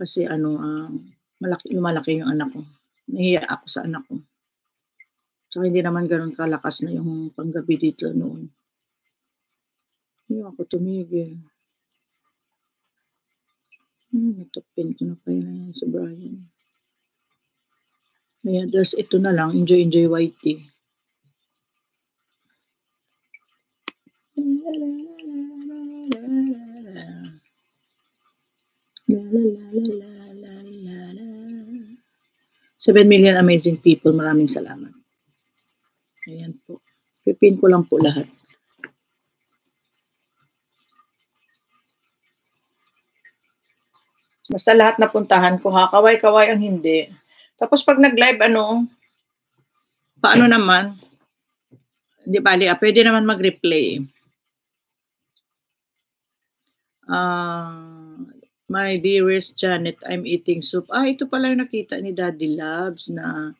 Kasi ano, lumalaki yung anak ko. Nahihiya ako sa anak ko. Tsaka hindi naman gano'n kalakas na yung panggabi dito noon. Hindi ako tumigil. Natupin ko na kaya si Brian. Ayan, tas ito na lang, Enjoy White Tea. La la la la la la la. 7 million amazing people, maraming salamat. Ayan po. Pipin ko lang po lahat. Basta lahat napuntahan ko ha, kaway-kaway ang hindi. Tapos pag nag-live paano naman? Hindi bali, pwede naman mag-replay. My dearest Janet, I'm eating soup. Ito pala yung nakita ni Daddy Loves na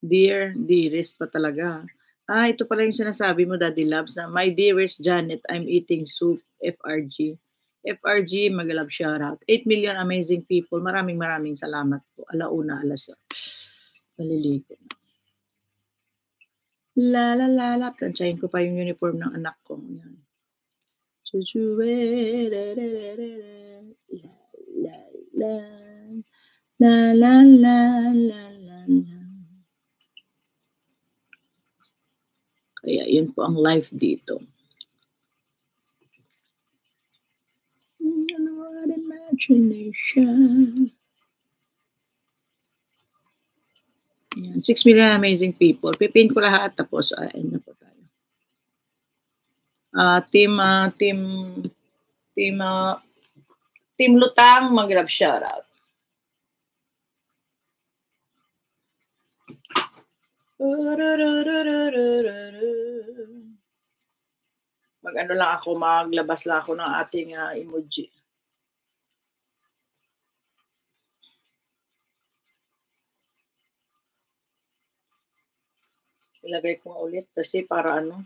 dearest pa talaga. Ito pala yung sinasabi mo, Daddy Loves, na my dearest Janet, I'm eating soup, FRG. FRG, mag-love shoutout. 8 million amazing people. Maraming salamat po. Alauna, alas. Maliligo. La la la la. Tansyahin ko pa yung uniform ng anak ko. Yan. La la la la la la la. Kaya yun po ang life dito. What imagination. Ayan, 6 million amazing people. Pipin ko lahat tapos end na po tayo. Team Lutang, mag-love shoutout. Mag-ano lang ako, maglabas lang ako ng ating emoji. Ilagay ko ulit kasi para ano,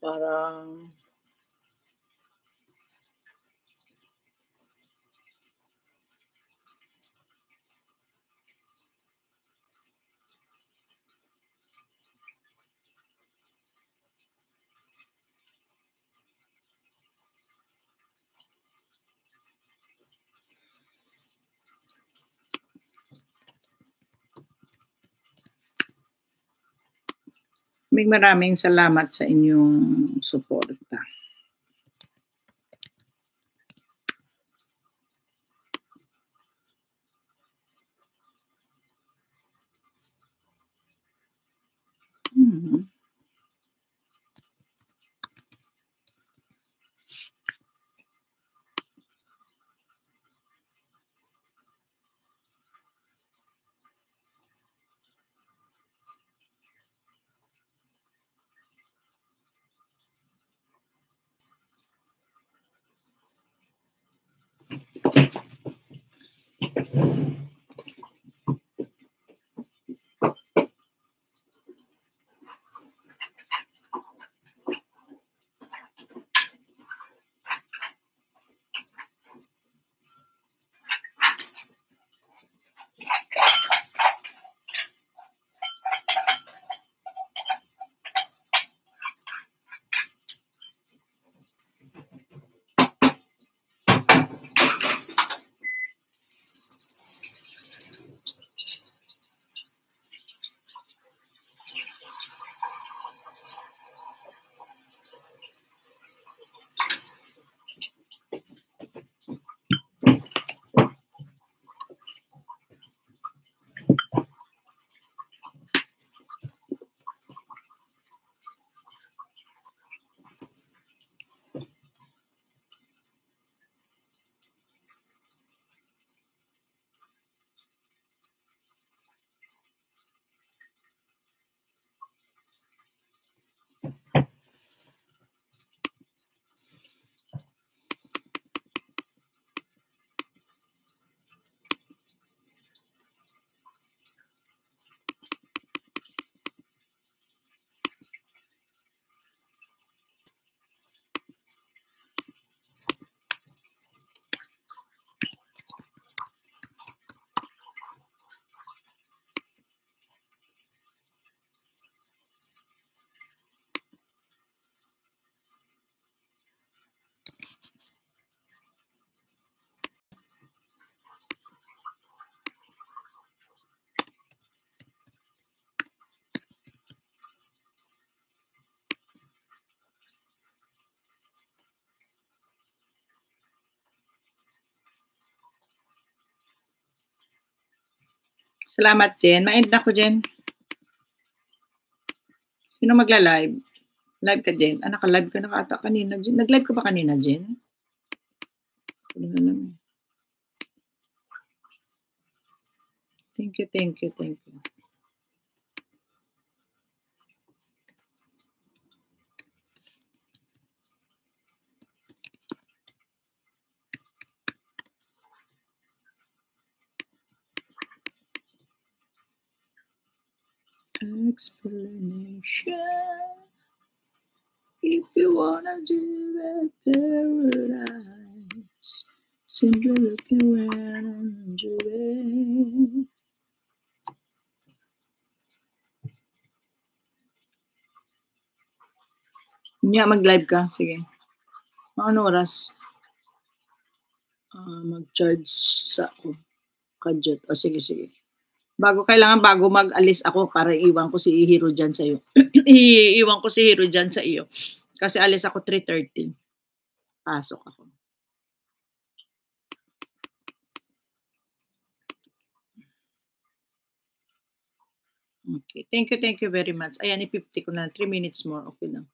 parang maraming salamat sa inyong suporta. Salamat, Jen. Ma-end na ko, Jen. Sino magla-live? Live ka, Jen. Ah, naka-live ka na ata kanina, Jen. Nag-live ka pa kanina, Jen? Hindi na alam. Thank you, thank you, thank you. Explanation. If you wanna do it, paradise. Simply looking around and enjoy. Nga, mag-live ka. Sige. Ano oras? Mag-charge sa ako. Kadyot. O, sige, sige. Kailangan bago mag-alis ako para iwan ko si Hiro dyan sa iyo. Iiwan ko si Hiro dyan sa iyo. Kasi alis ako 3:30. Pasok ako. Okay. Thank you very much. Ayan, i-50 ko na. 3 minutes more. Okay lang.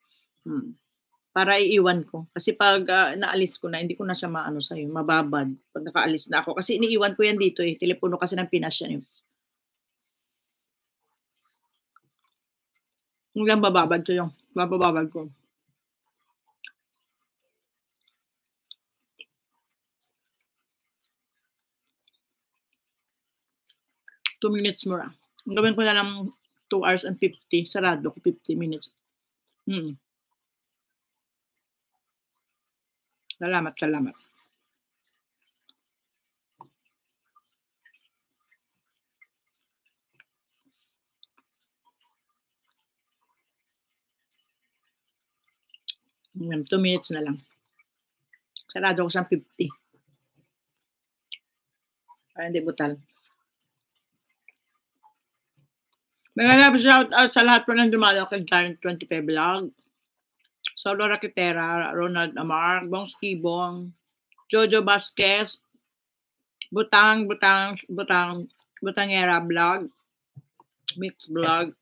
Para iiwan ko. Kasi pag naalis ko na, hindi ko na siya maano sa'yo. Mababad. Pag nakaalis na ako. Kasi iniiwan ko yan dito eh. Telepono kasi ng Pinas yan eh. Yung lang bababad ko yung. Bababad ko. Two minutes more. Ang gawin ko na lang 2 hours and 50. Sarado ko 50 minutes. Salamat, salamat. Mm, 2 minutes na lang. Sarado ko sa 50. Para hindi butal. Mga shout out sa lahat po ng dumalo kay Giant 25 Vlog. Solo Rakitera, Ronald Amar, Bong Skibong, Jojo Vasquez, Butangera Vlog, Mix Vlog,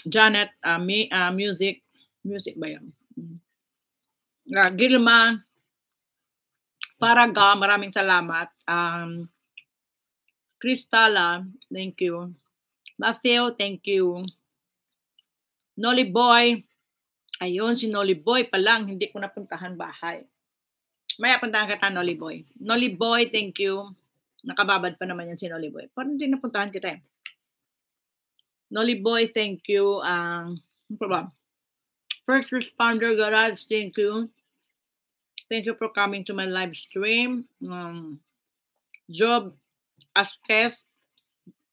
Janet, Music ba yan? Gilma, Paraga, maraming salamat. Cristala, thank you. Matthew, thank you. Nolly Boy, ayun, si Nolly Boy pa lang, hindi ko napuntahan bahay. Maya puntahan kita, Nolly Boy. Nolly Boy, thank you. Nakababad pa naman yan si Nolly Boy. Parang hindi napuntahan kita eh. Nolly Boy, thank you. Ano pa ba? First Responder Garage, thank you. Thank you for coming to my live stream. Job Astes,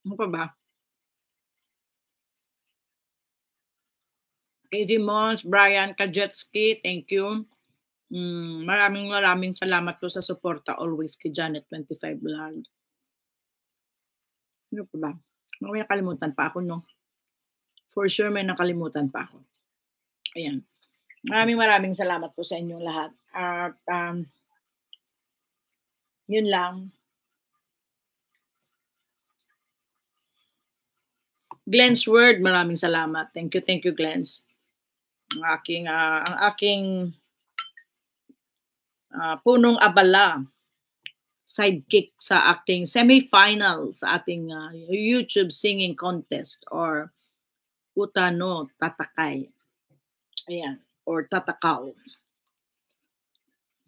ano pa ba? KD Mons, Brian Kajetski, thank you. Maraming salamat po sa suporta always kay Janet 25 Vlog. Ano pa ba? May nakalimutan pa ako, no? For sure, may nakalimutan pa ako. Ayan. Maraming salamat po sa inyong lahat. At yun lang. Glenn's Word, maraming salamat. Thank you, Glenn's. Ang aking punong abala, sidekick sa ating semi-final sa ating YouTube singing contest or Utano Tatakay. Ayan. Or Tatakaw.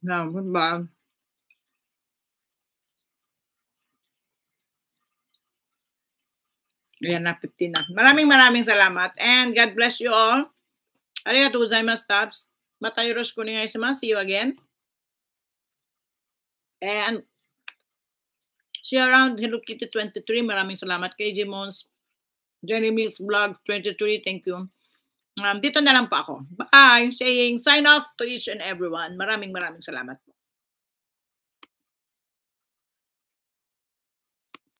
Ba? Ayan na, 15 na. Maraming salamat. And God bless you all. Arigatou gozaimasu, Tabs. Mata yoroshiku onegaishimasu. See you again. And see you around Hello Kitty 23. Maraming salamat. KJ Mons. Jenny Mills Vlog 23. Thank you. Dito na lang po ako. Bye. Saying sign off to each and everyone. Maraming salamat po.